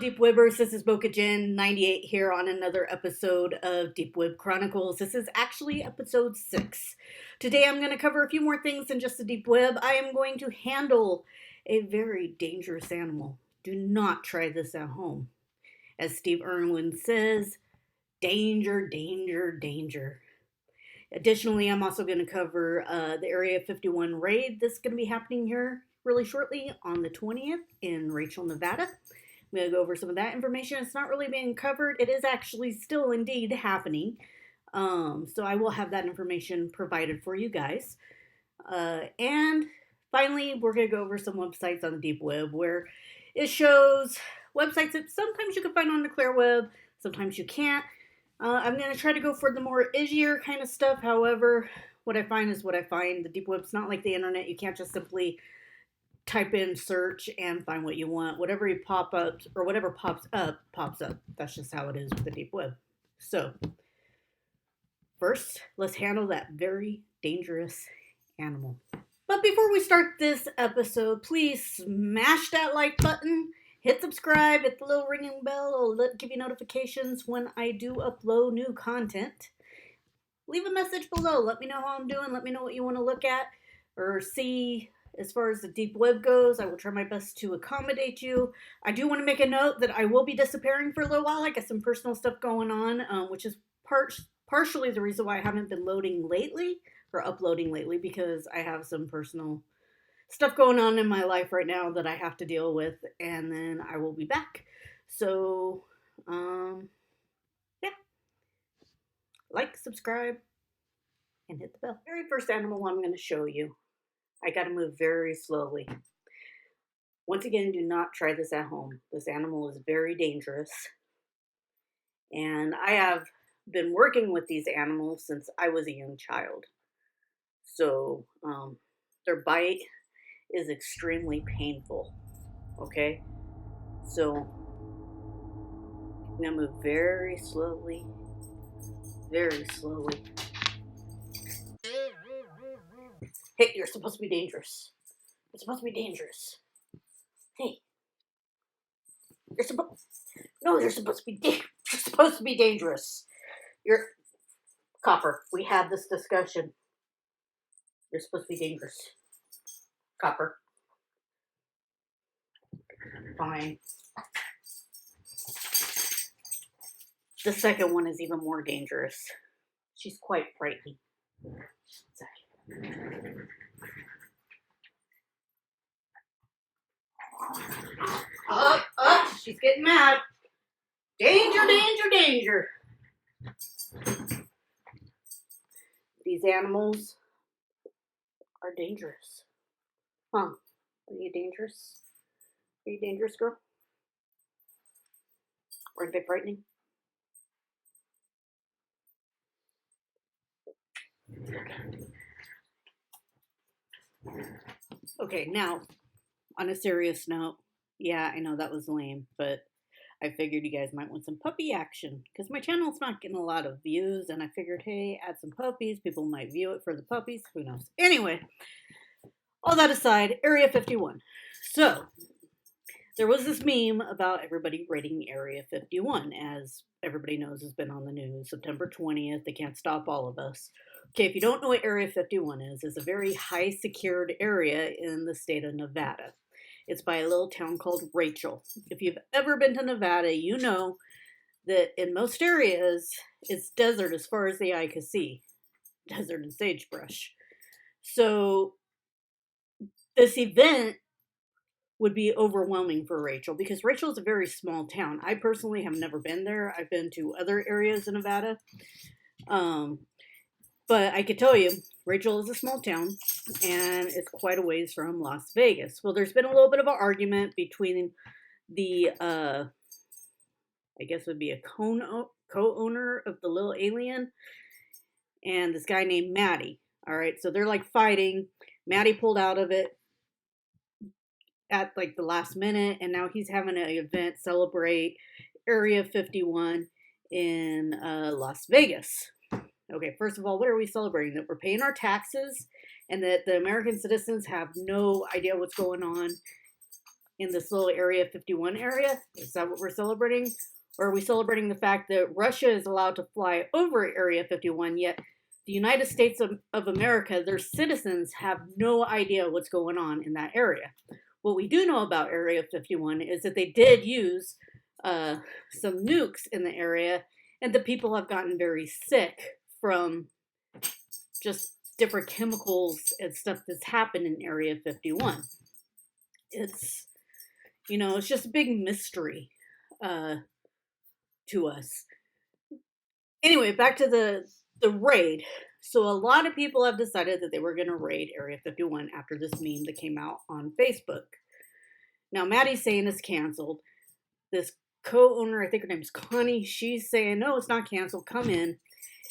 Deep Webbers? This is Boca Jen 98 here on another episode of Deep Web Chronicles. This is actually episode 6. Today I'm going to cover a few more things than just the Deep Web. I am going to handle a very dangerous animal. Do not try this at home. As Steve Irwin says, danger, danger, danger. Additionally, I'm also going to cover the Area 51 raid that's going to be happening here really shortly on the 20th in Rachel, Nevada. I'm going to go over some of that information. It's not really being covered. It is actually still indeed happening. So I will have that information provided for you guys. And finally, we're going to go over some websites on the deep web where it shows websites that sometimes you can find on the clear web, sometimes you can't. I'm going to try to go for the more edgier kind of stuff. However, what I find is what I find. The deep web's not like the internet. You can't just simply type in search and find what you want. Whatever you pop up or whatever pops up, pops up. That's just how it is with the deep web. So, first, let's handle that very dangerous animal. But before we start this episode, please smash that like button. Hit subscribe, hit the little ringing bell, it'll give you notifications when I do upload new content. Leave a message below, let me know how I'm doing, let me know what you want to look at or see as far as the deep web goes. I will try my best to accommodate you. I do want to make a note that I will be disappearing for a little while. I got some personal stuff going on, which is partially the reason why I haven't been loading lately or uploading lately, because I have some personal stuff going on in my life right now that I have to deal with, and then I will be back. So, yeah. Like, subscribe, and hit the bell. Very first animal I'm going to show you. I got to move very slowly. Once again, do not try this at home. This animal is very dangerous. And I have been working with these animals since I was a young child. So, their bite is extremely painful, okay? So, I'm gonna move very slowly, very slowly. Hey, you're supposed to be dangerous. You're supposed to be dangerous. Hey, you're supposed to be dangerous. You're, Copper, we had this discussion. You're supposed to be dangerous. Copper. Fine. The second one is even more dangerous. She's quite frightening. Sorry. Up, she's getting mad. Danger, danger, danger. These animals are dangerous. Huh? Are you dangerous? Are you dangerous, girl? Aren't they frightening? Okay, now, on a serious note, yeah, I know that was lame, but I figured you guys might want some puppy action, because my channel's not getting a lot of views, and I figured, hey, add some puppies, people might view it for the puppies, who knows. Anyway, all that aside, Area 51. So, there was this meme about everybody raiding Area 51, as everybody knows has been on the news. September 20th, they can't stop all of us. Okay, if you don't know what Area 51 is, it's a very high secured area in the state of Nevada. It's by a little town called Rachel. If you've ever been to Nevada, you know that in most areas, it's desert as far as the eye can see. Desert and sagebrush. So, this event would be overwhelming for Rachel, because Rachel is a very small town. I personally have never been there. I've been to other areas in Nevada. But I could tell you, Rachel is a small town, and it's quite a ways from Las Vegas. Well, there's been a little bit of an argument between the, I guess would be a co-owner of the Little Alien, and this guy named Maddie. All right, so they're like fighting. Maddie pulled out of it at like the last minute, and now he's having an event celebrate Area 51 in Las Vegas. Okay, first of all, what are we celebrating? That we're paying our taxes and that the American citizens have no idea what's going on in this little Area 51 area? Is that what we're celebrating? Or are we celebrating the fact that Russia is allowed to fly over Area 51, yet the United States of America, their citizens have no idea what's going on in that area? What we do know about Area 51 is that they did use some nukes in the area, and the people have gotten very sick from just different chemicals and stuff that's happened in Area 51. It's, it's just a big mystery to us. Anyway, back to the raid. So a lot of people have decided that they were going to raid Area 51 after this meme that came out on Facebook. Now, Maddie's saying it's canceled. This co-owner, I think her name's Connie, she's saying, no, it's not canceled, come in.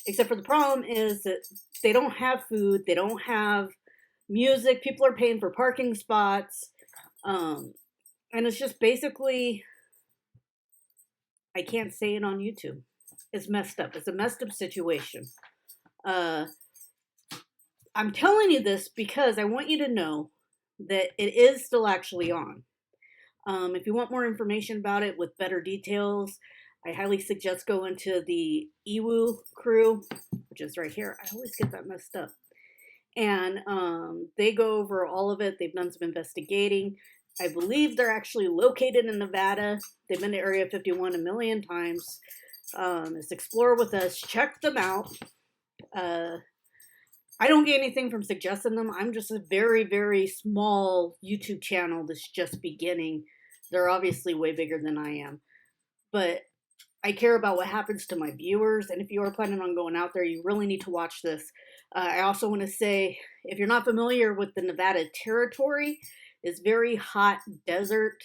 Except for the problem is that they don't have food, they don't have music, people are paying for parking spots, and it's just basically, I can't say it on YouTube. It's messed up. It's a messed up situation. I'm telling you this because I want you to know that it is still actually on. If you want more information about it with better details, I highly suggest going to the EWU crew, which is right here. I always get that messed up. And they go over all of it. They've done some investigating. I believe they're actually located in Nevada. They've been to Area 51 a million times. Just explore with us. Check them out. I don't get anything from suggesting them. I'm just a very, very small YouTube channel that's just beginning. They're obviously way bigger than I am. But I care about what happens to my viewers. And if you are planning on going out there, you really need to watch this. I also want to say, if you're not familiar with the Nevada territory, it's very hot desert.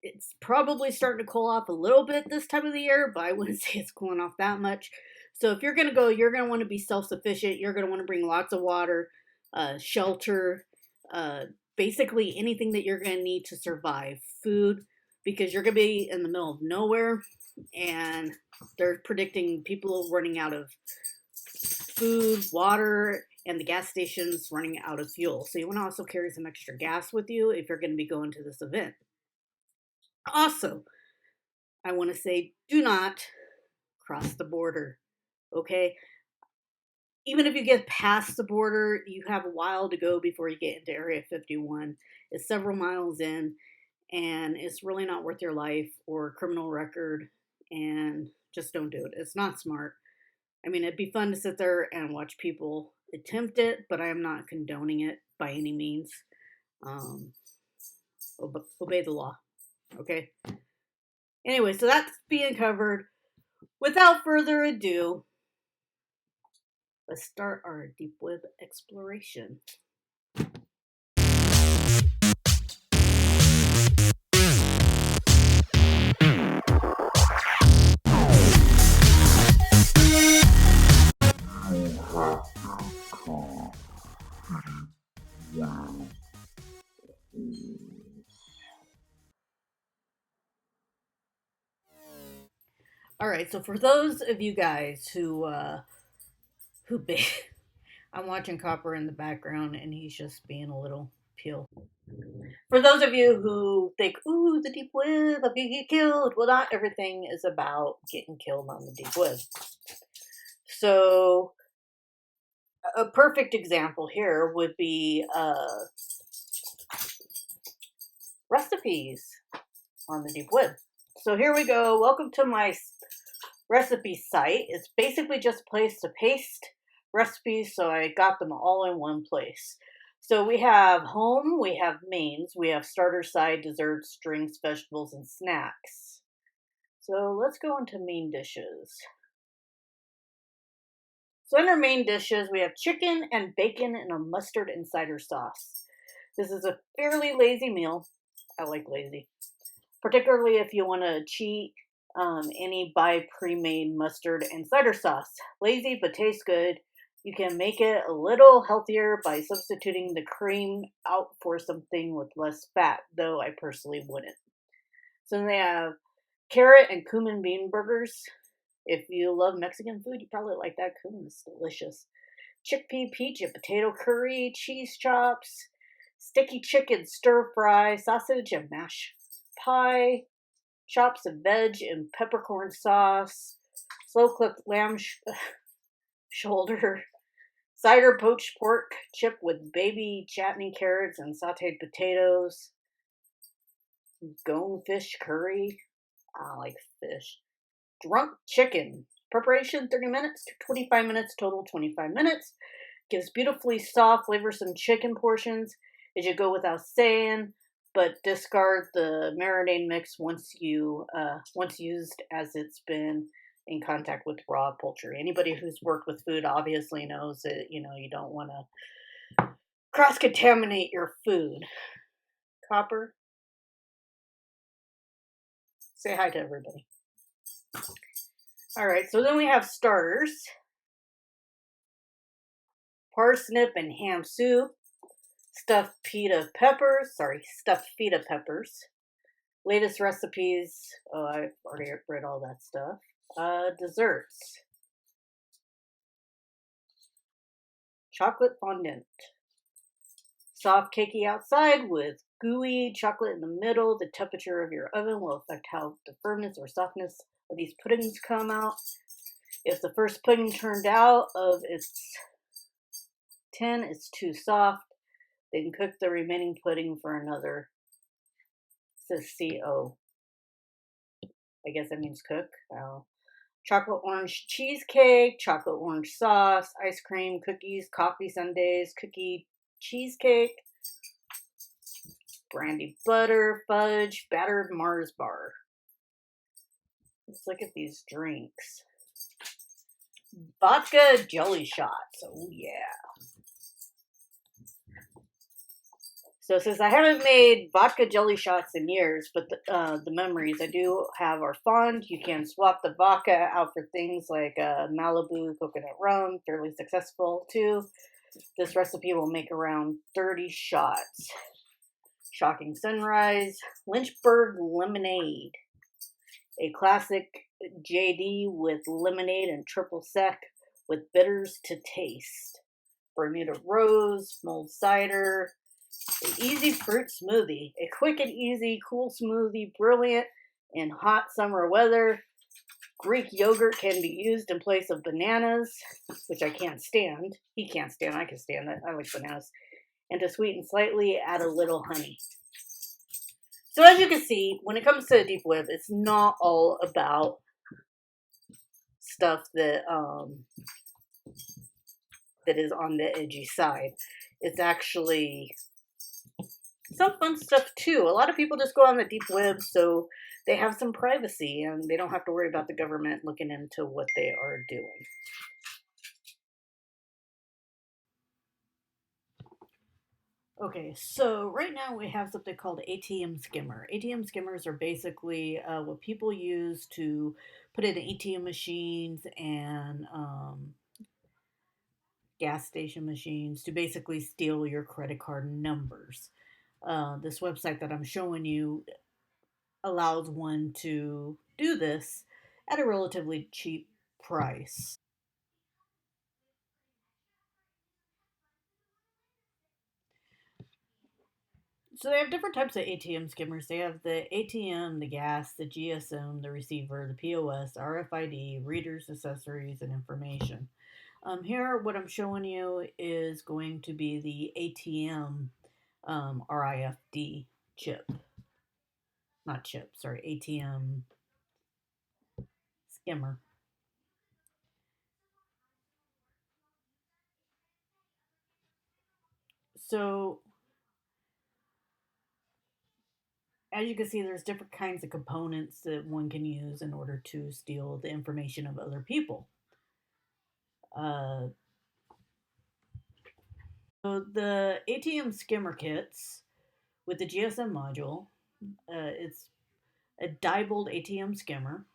It's probably starting to cool off a little bit this time of the year, but I wouldn't say it's cooling off that much. So if you're going to go, you're going to want to be self-sufficient. You're going to want to bring lots of water, shelter, basically anything that you're going to need to survive. Food, because you're going to be in the middle of nowhere, and they're predicting people running out of food, water, and the gas stations running out of fuel. So you want to also carry some extra gas with you if you're going to be going to this event. Also, I want to say, do not cross the border, okay? Even if you get past the border, you have a while to go before you get into Area 51. It's several miles in, and it's really not worth your life or criminal record, and just don't do it. It's not smart. I mean, it'd be fun to sit there and watch people attempt it, but I am not condoning it by any means. Obey the law, okay? Anyway, so that's being covered. Without further ado, let's start our deep web exploration. All right, so for those of you guys who I'm watching Copper in the background, and he's just being a little peel. For those of you who think, ooh, the deep web, I'm gonna get killed. Well, not everything is about getting killed on the deep web. So, a perfect example here would be recipes on the deep web. So here we go. Welcome to my recipe site. It's basically just a place to paste recipes, so I got them all in one place. So we have home, we have mains, we have starter, side, desserts, drinks, vegetables, and snacks. So let's go into main dishes. So under main dishes, we have chicken and bacon in a mustard and cider sauce. This is a fairly lazy meal. I like lazy. Particularly if you want to cheat, any buy pre-made mustard and cider sauce. Lazy but tastes good. You can make it a little healthier by substituting the cream out for something with less fat, though I personally wouldn't. So then they have carrot and cumin bean burgers. If you love Mexican food, you probably like that. Cumin is delicious. Chickpea, peach, and potato curry, cheese chops, sticky chicken stir fry, sausage and mash pie, chops of veg and peppercorn sauce, slow cooked lamb shoulder, cider poached pork chip with baby chutney carrots and sauteed potatoes, gone fish curry. I like fish. Drunk chicken. Preparation 30 minutes to 25 minutes, total 25 minutes. Gives beautifully soft, flavorsome chicken portions. It should go without saying, but discard the marinade mix once used, as it's been in contact with raw poultry. Anybody who's worked with food obviously knows that you don't want to cross contaminate your food. Copper, say hi to everybody. All right, so then we have starters. Parsnip and ham soup, stuffed pita peppers. Latest recipes. Oh, I've already read all that stuff. Desserts. Chocolate fondant. Soft cakey outside with gooey chocolate in the middle. The temperature of your oven will affect how the firmness or softness of these puddings come out. If the first pudding turned out of its tin is too soft, then cook the remaining pudding for another. It says CO. I guess that means cook. Chocolate orange cheesecake, chocolate orange sauce, ice cream, cookies, coffee sundaes, cookie cheesecake, brandy butter, fudge, battered Mars bar. Let's look at these drinks. Vodka jelly shots. Oh yeah. So since I haven't made vodka jelly shots in years, but the memories I do have are fond. You can swap the vodka out for things like Malibu coconut rum, fairly successful too. This recipe will make around 30 shots. Shocking Sunrise, Lynchburg lemonade, a classic JD with lemonade and triple sec with bitters to taste. Bermuda Rose, mulled cider, the easy fruit smoothie, a quick and easy cool smoothie, brilliant in hot summer weather. Greek yogurt can be used in place of bananas, which I can't stand. He can't stand, I can stand it. I like bananas. And to sweeten slightly, add a little honey. So as you can see, when it comes to deep web, it's not all about stuff that that is on the edgy side. It's actually some fun stuff too. A lot of people just go on the deep web so they have some privacy and they don't have to worry about the government looking into what they are doing. Okay, so right now we have something called ATM skimmer. ATM skimmers are basically what people use to put in ATM machines and gas station machines to basically steal your credit card numbers. This website that I'm showing you allows one to do this at a relatively cheap price. So they have different types of ATM skimmers. They have the ATM, the gas, the GSM, the receiver, the POS, RFID, readers, accessories, and information. Here, what I'm showing you is going to be the ATM RIFD chip. Not chip, sorry, ATM skimmer. So, as you can see, there's different kinds of components that one can use in order to steal the information of other people. Uh, so the ATM skimmer kits with the GSM module, it's a diebold ATM skimmer.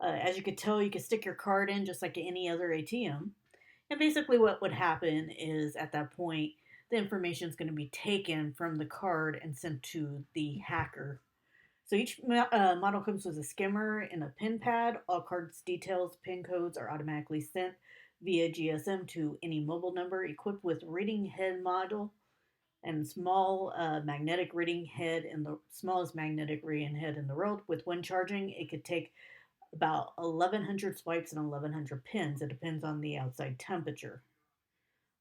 As you could tell, you can stick your card in just like any other ATM. And basically, what would happen is at that point, the information is going to be taken from the card and sent to the hacker. So each model comes with a skimmer and a pin pad. All cards details, pin codes are automatically sent via GSM to any mobile number equipped with reading head module and small magnetic reading head in the smallest magnetic reading head in the world. With one charging, it could take about 1100 swipes and 1100 pins. It depends on the outside temperature.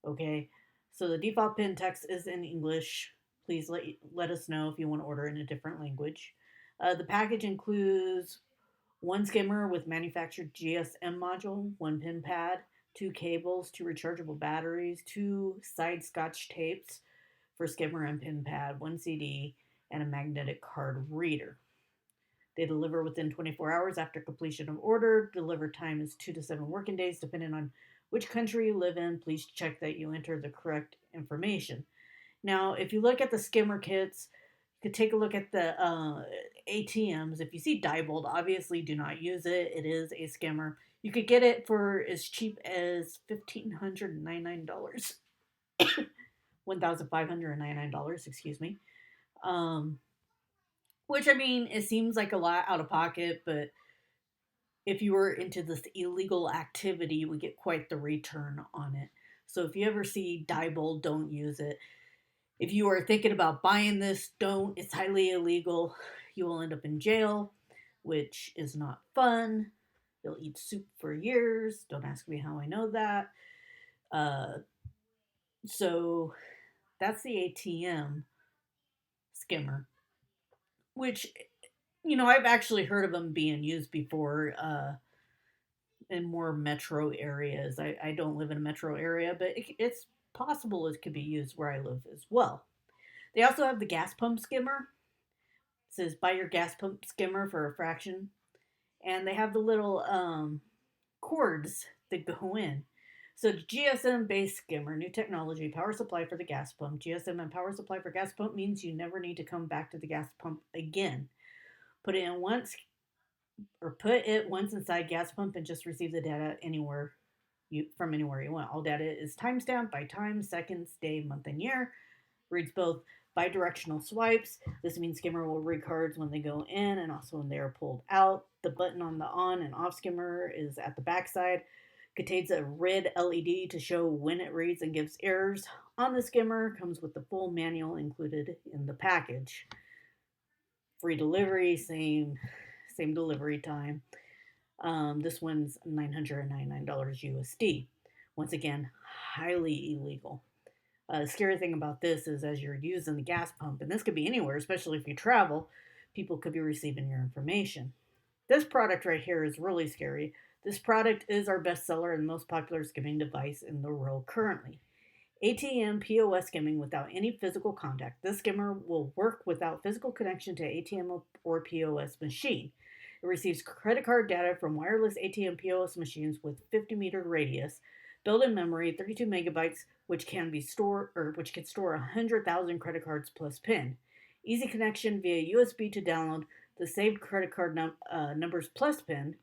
Okay, so the default pin text is in English. Please let us know if you want to order in a different language. The package includes one skimmer with manufactured GSM module, one pin pad, two cables, two rechargeable batteries, two side scotch tapes for skimmer and pin pad, one CD, and a magnetic card reader. They deliver within 24 hours after completion of order. Deliver time is 2 to 7 working days, depending on which country you live in. Please check that you enter the correct information. Now, if you look at the skimmer kits, you could take a look at the ATMs. If you see Diebold, obviously do not use it. It is a skimmer. You could get it for as cheap as $1,599. $1,599, excuse me. Which, I mean, it seems like a lot out of pocket, but if you were into this illegal activity, you would get quite the return on it. So if you ever see Diebold, don't use it. If you are thinking about buying this, don't. It's highly illegal. You will end up in jail, which is not fun. You'll eat soup for years. Don't ask me how I know that. Uh, so that's the ATM skimmer, which, I've actually heard of them being used before in more metro areas. I don't live in a metro area, but it's possible it could be used where I live as well. They also have the gas pump skimmer. It says buy your gas pump skimmer for a fraction. And they have the little cords that go in. So GSM based skimmer, new technology, power supply for the gas pump. GSM and power supply for gas pump means you never need to come back to the gas pump again. Put it once inside gas pump and just receive the data from anywhere you want. All data is timestamped by time, seconds, day, month, and year. Reads both bidirectional swipes. This means skimmer will read cards when they go in and also when they are pulled out. The button on the on and off skimmer is at the backside. Contains a red LED to show when it reads and gives errors. On the skimmer comes with the full manual included in the package. Free delivery, same delivery time. This one's $999 USD. Once again, highly illegal. The scary thing about this is as you're using the gas pump, and this could be anywhere, especially if you travel, people could be receiving your information. This product right here is really scary. This product is our bestseller and most popular skimming device in the world currently. ATM POS skimming without any physical contact. This skimmer will work without physical connection to ATM or POS machine. It receives credit card data from wireless ATM POS machines with 50-meter radius, built-in memory 32 megabytes, which can store 100,000 credit cards plus PIN. Easy connection via USB to download the saved credit card numbers plus PIN.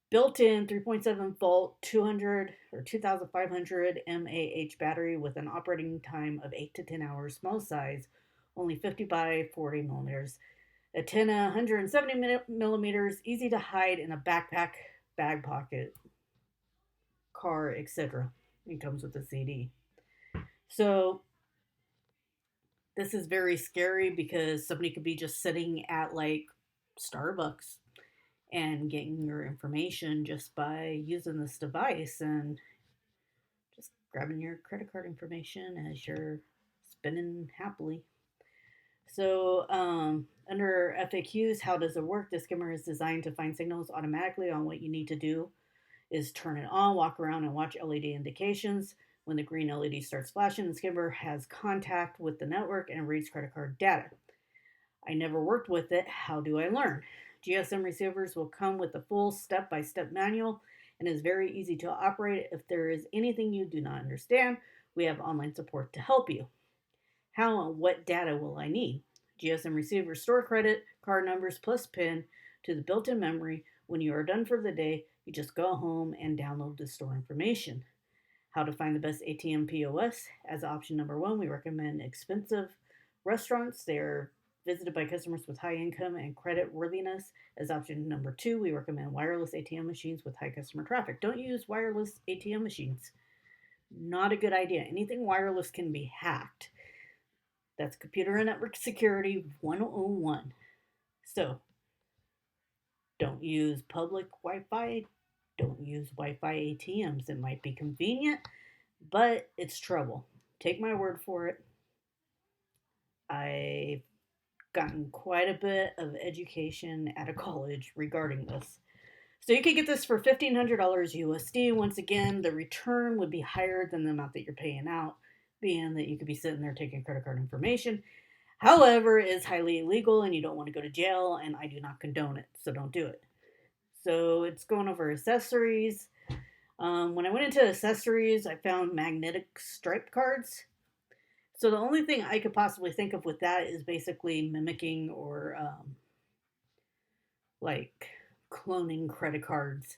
Built-in 3.7 volt 200 or 2500 mAh battery with an operating time of 8 to 10 hours. Small size, only 50 by 40 millimeters. Antenna 170 millimeters, easy to hide in a backpack, bag pocket, car, etc. It comes with a CD. So this is very scary because somebody could be just sitting at like Starbucks and getting your information just by using this device and just grabbing your credit card information as you're spending happily. So, under FAQs, how does it work? The skimmer is designed to find signals automatically on what you need to do is turn it on, walk around and watch LED indications. When the green LED starts flashing, the skimmer has contact with the network and reads credit card data. I never worked with it. How do I learn? GSM receivers will come with a full step-by-step manual and is very easy to operate. If there is anything you do not understand, we have online support to help you. How and what data will I need? GSM receivers store credit card numbers plus PIN to the built-in memory. When you are done for the day, you just go home and download the store information. How to find the best ATM POS? As option number 1, we recommend expensive restaurants. They're visited by customers with high income and credit worthiness. As option number 2, we recommend wireless ATM machines with high customer traffic. Don't use wireless ATM machines. Not a good idea. Anything wireless can be hacked. That's Computer and Network Security 101. So, don't use public Wi Fi. Don't use Wi Fi ATMs. It might be convenient, but it's trouble. Take my word for it. I've gotten quite a bit of education at a college regarding this. So you could get this for $1,500 USD. Once again, the return would be higher than the amount that you're paying out, being that you could be sitting there taking credit card information. However, it's highly illegal and you don't want to go to jail, and I do not condone it, so don't do it. So it's going over accessories. When I went into accessories, I found magnetic stripe cards. So the only thing I could possibly think of with that is basically mimicking or like cloning credit cards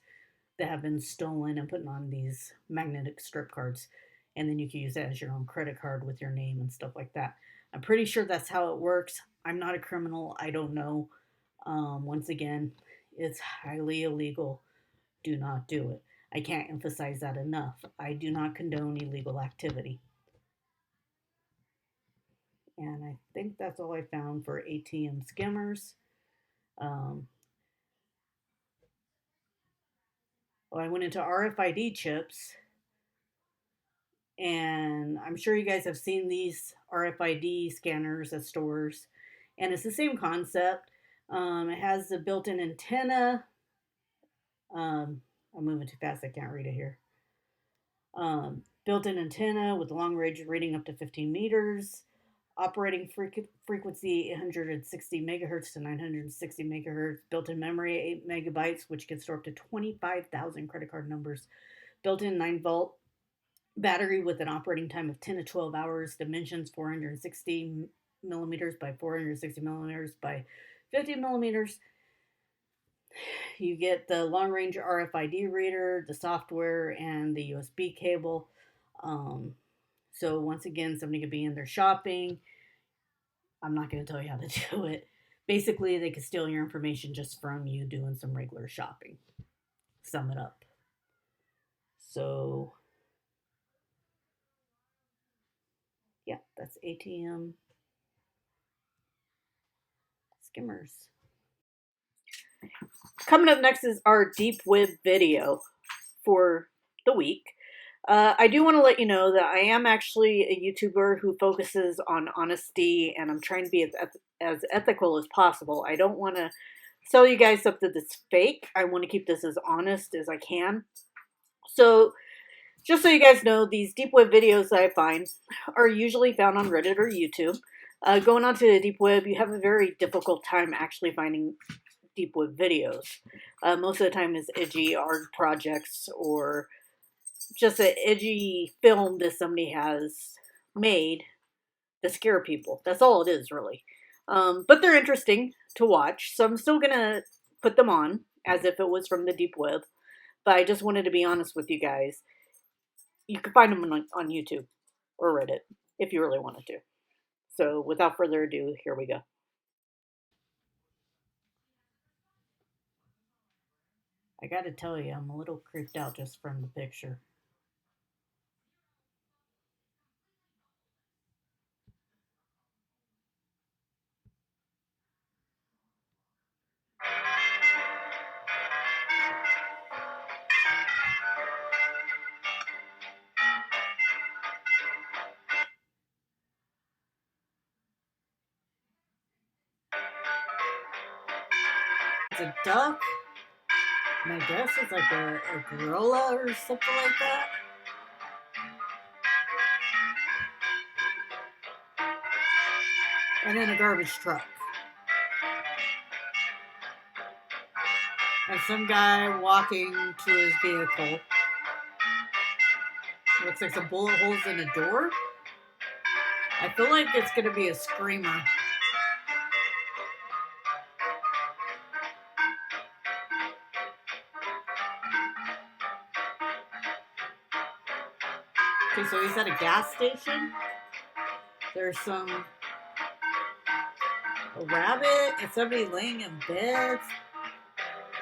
that have been stolen and putting on these magnetic strip cards. And then you can use that as your own credit card with your name and stuff like that. I'm pretty sure that's how it works. I'm not a criminal. I don't know. Once again, it's highly illegal. Do not do it. I can't emphasize that enough. I do not condone illegal activity. And I think that's all I found for ATM skimmers. Um, well, I went into RFID chips, and I'm sure you guys have seen these RFID scanners at stores, and it's the same concept. It has the built-in antenna. I'm moving too fast. I can't read it here. Built-in antenna with long range reading up to 15 meters. Operating frequency 860 megahertz to 960 megahertz. Built-in memory 8 megabytes, which can store up to 25,000 credit card numbers. Built-in 9-volt battery with an operating time of 10 to 12 hours. Dimensions 460 millimeters by 460 millimeters by 50 millimeters. You get the long-range RFID reader, the software, and the USB cable. So once again, somebody could be in there shopping. I'm not going to tell you how to do it. Basically, they could steal your information just from you doing some regular shopping. Sum it up. So, yeah, that's ATM skimmers. Coming up next is our deep web video for the week. I do want to let you know that I am actually a YouTuber who focuses on honesty, and I'm trying to be as ethical as possible. I don't want to sell you guys something that's fake. I want to keep this as honest as I can. So, just so you guys know, these deep web videos that I find are usually found on Reddit or YouTube. Going onto the deep web, you have a very difficult time actually finding deep web videos. Most of the time it's edgy art projects or just an edgy film that somebody has made to scare people. That's all it is, really. But they're interesting to watch, so I'm still going to put them on as if it was from the deep web. But I just wanted to be honest with you guys. You can find them on YouTube or Reddit if you really wanted to. So without further ado, here we go. I gotta tell you, I'm a little creeped out just from the picture. It's a duck, and I guess it's like a gorilla or something like that. And then a garbage truck. And some guy walking to his vehicle. Looks like some bullet holes in a door. I feel like it's gonna be a screamer. Okay, so he's at a gas station. There's a rabbit and somebody laying in bed.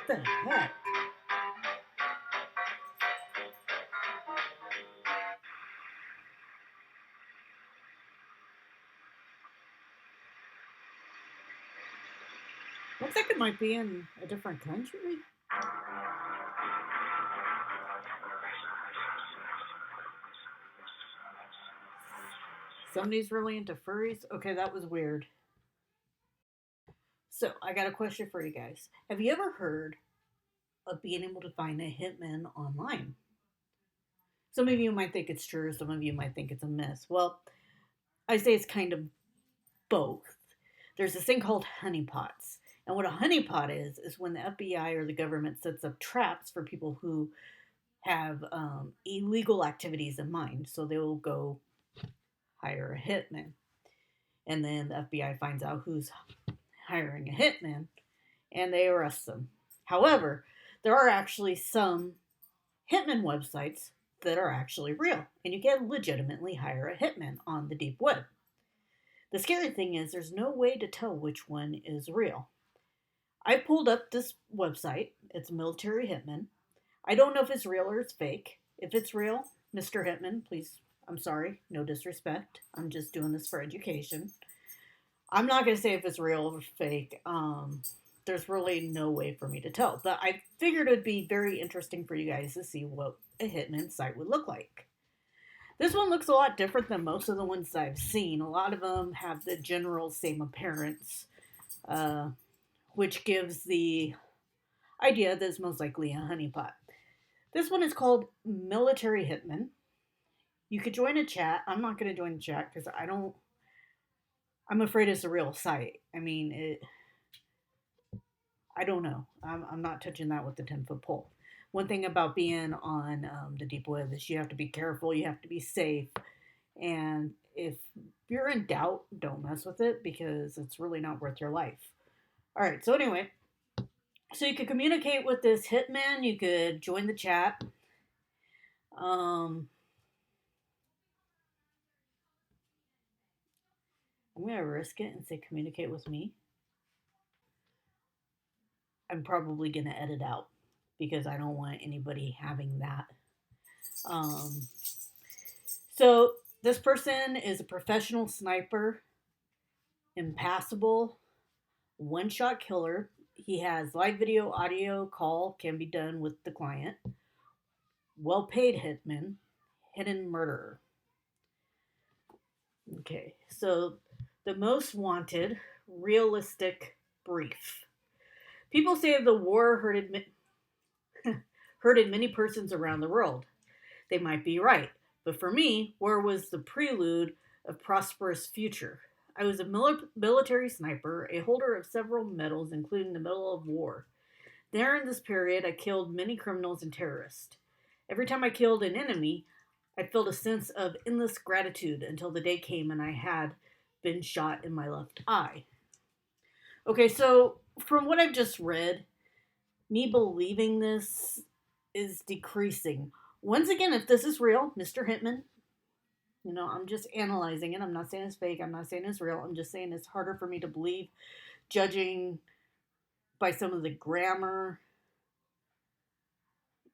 What the heck? think it might be in a different country. Somebody's really into furries? Okay, that was weird. So, I got a question for you guys. Have you ever heard of being able to find a hitman online? Some of you might think it's true, some of you might think it's a myth. Well, I say it's kind of both. There's this thing called honeypots. And what a honeypot is when the FBI or the government sets up traps for people who have illegal activities in mind. So they will go hire a hitman. And then the FBI finds out who's hiring a hitman and they arrest them. However, there are actually some hitman websites that are actually real, and you can legitimately hire a hitman on the deep web. The scary thing is, there's no way to tell which one is real. I pulled up this website. It's Military Hitman. I don't know if it's real or it's fake. If it's real, Mr. Hitman, please, I'm sorry, no disrespect. I'm just doing this for education. I'm not going to say if it's real or fake. There's really no way for me to tell. But I figured it'd be very interesting for you guys to see what a Hitman site would look like. This one looks a lot different than most of the ones I've seen. A lot of them have the general same appearance, which gives the idea that it's most likely a honeypot. This one is called Military Hitman. You could join a chat. I'm not going to join the chat because I'm afraid it's a real site. I mean, I don't know. I'm not touching that with the 10-foot pole. One thing about being on the deep web is you have to be careful, you have to be safe, and if you're in doubt, don't mess with it because it's really not worth your life. All right, so anyway, so you could communicate with this hitman, you could join the chat. I'm going to risk it and say communicate with me. I'm probably going to edit out because I don't want anybody having that. So this person is a professional sniper, impassable, one-shot killer. He has live video, audio, call can be done with the client. Well-paid hitman, hidden murderer. Okay, so the most wanted, realistic brief. People say the war hurted many persons around the world. They might be right, but for me, war was the prelude of prosperous future. I was a military sniper, a holder of several medals, including the Medal of War. There in this period, I killed many criminals and terrorists. Every time I killed an enemy, I felt a sense of endless gratitude until the day came and I had been shot in my left eye. Okay, so from what I've just read, me believing this is decreasing. Once again, if this is real, Mr. Hitman, I'm just analyzing it. I'm not saying it's fake. I'm not saying it's real. I'm just saying it's harder for me to believe, judging by some of the grammar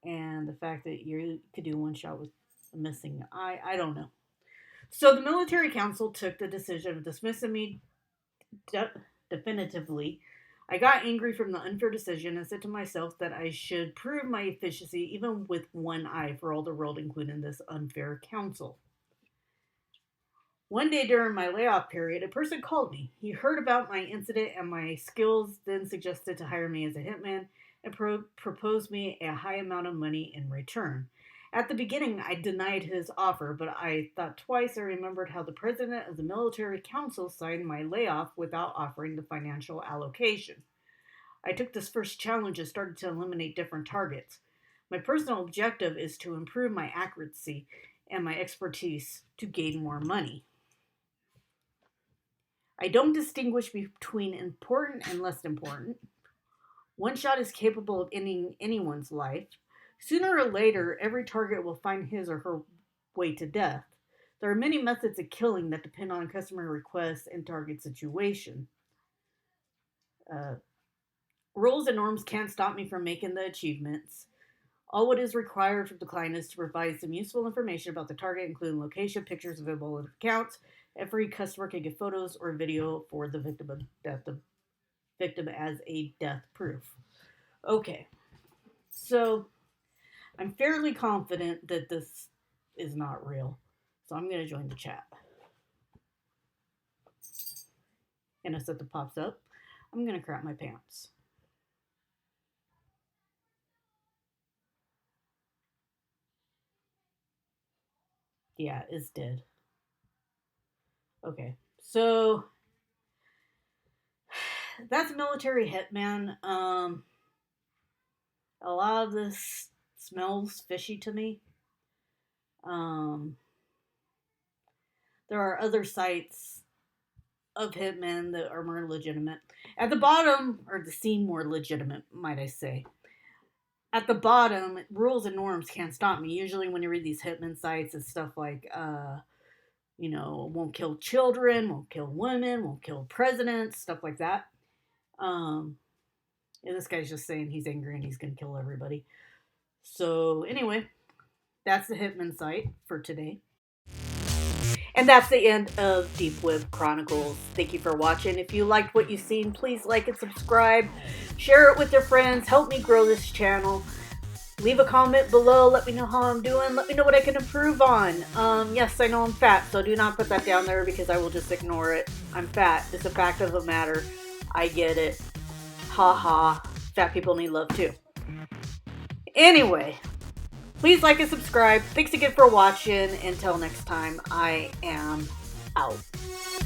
and the fact that you could do one shot with a missing eye. I don't know. So the military council took the decision of dismissing me definitively. I got angry from the unfair decision and said to myself that I should prove my efficiency even with one eye for all the world, including this unfair council. One day during my layoff period, a person called me. He heard about my incident and my skills, then suggested to hire me as a hitman and proposed me a high amount of money in return. At the beginning, I denied his offer, but I thought twice. I remembered how the president of the military council signed my layoff without offering the financial allocation. I took this first challenge and started to eliminate different targets. My personal objective is to improve my accuracy and my expertise to gain more money. I don't distinguish between important and less important. One shot is capable of ending anyone's life. Sooner or later, every target will find his or her way to death. There are many methods of killing that depend on customer requests and target situation. Rules and norms can't stop me from making the achievements. All what is required from the client is to provide some useful information about the target, including location, pictures, available accounts. Every customer can get photos or video for the victim of death victim as a death proof. Okay, so I'm fairly confident that this is not real. So I'm going to join the chat. And as it pops up, I'm going to crap my pants. Yeah, it's dead. Okay, so that's military hitman. A lot of this smells fishy to me. There are other sites of hitmen that are more legitimate. At the bottom, or the seem more legitimate, might I say. At the bottom, rules and norms can't stop me. Usually, when you read these hitman sites, it's stuff like, won't kill children, won't kill women, won't kill presidents, stuff like that. And this guy's just saying he's angry and he's going to kill everybody. So, anyway, that's the Hitman site for today. And that's the end of Deep Web Chronicles. Thank you for watching. If you liked what you've seen, please like and subscribe. Share it with your friends. Help me grow this channel. Leave a comment below. Let me know how I'm doing. Let me know what I can improve on. Yes, I know I'm fat, so do not put that down there because I will just ignore it. I'm fat. It's a fact of the matter. I get it. Ha ha. Fat people need love too. Anyway, please like and subscribe. Thanks again for watching. Until next time, I am out.